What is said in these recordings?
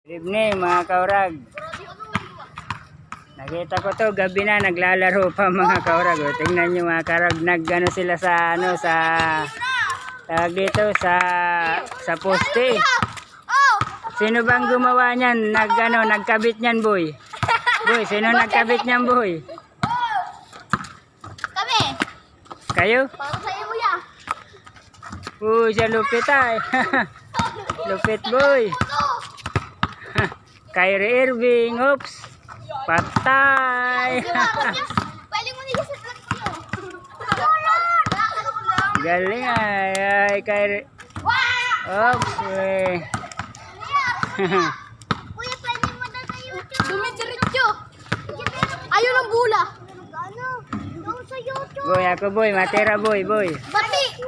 Good evening mga kaurag. Nakita ko to gabi na naglalaro pa mga kaurag. O, tingnan nyo mga kaurag, nagano sila sa sa tawag dito sa poste. Sino bang gumawa niyan? Nagkabit niyan, boy. Boy, sino nagkabit niyan, boy? Kami. Kayo? Para sa iyo ya. Uy, siya lupit ay. Lupit, boy. Kyrie Irving, oops. Patay. Pwede mo nila sa vlog ko. Galing ay Kyrie. Oops. Kuya, pwede mo na sa YouTube. Dumidiretso. Ayaw ng bula. Ano? Sa YouTube. Boy, ako boy, matira boy, boy. Bati.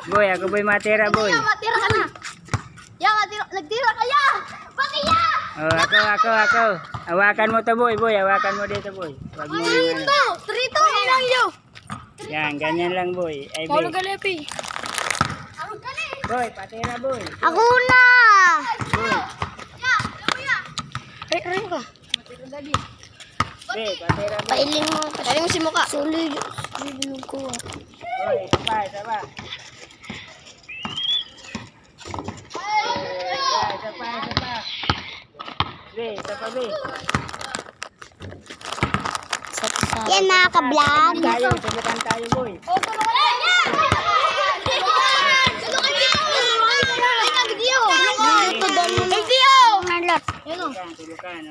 Boy, ako boy, matira boy. Ya, matira ka na. Ya, matira. Nagtira ka ya. Bati ya. Oh, ako. Hawakan mo to boy, boy. Hawakan mo dito boy. Wag mo yung ano. Trito lang yo. Yan, ganyan lang boy. Ay, Paulo boy. Galepi. Boy, patira boy. Ako na. Boy. Ya, kuya. Rin ka. Boy, patira boy. Pailing mo si Muka. Sulit. Sulit ko. Boy, isa pa. Isa pa. Be, isa pa be. Yan mga ka-vlog. Subukan tayo boy. Subukan.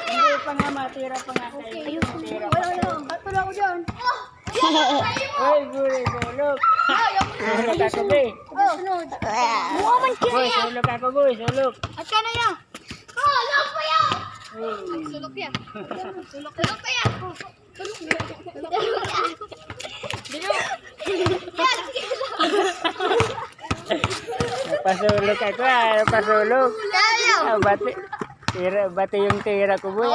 Hindi pa nga matira pa nga tayo. Oy, boy, sulok. Sulok ako be. Boy, sulok ako boy, sulok. Napasulok ako napasulok. Bati yung tira ko boy.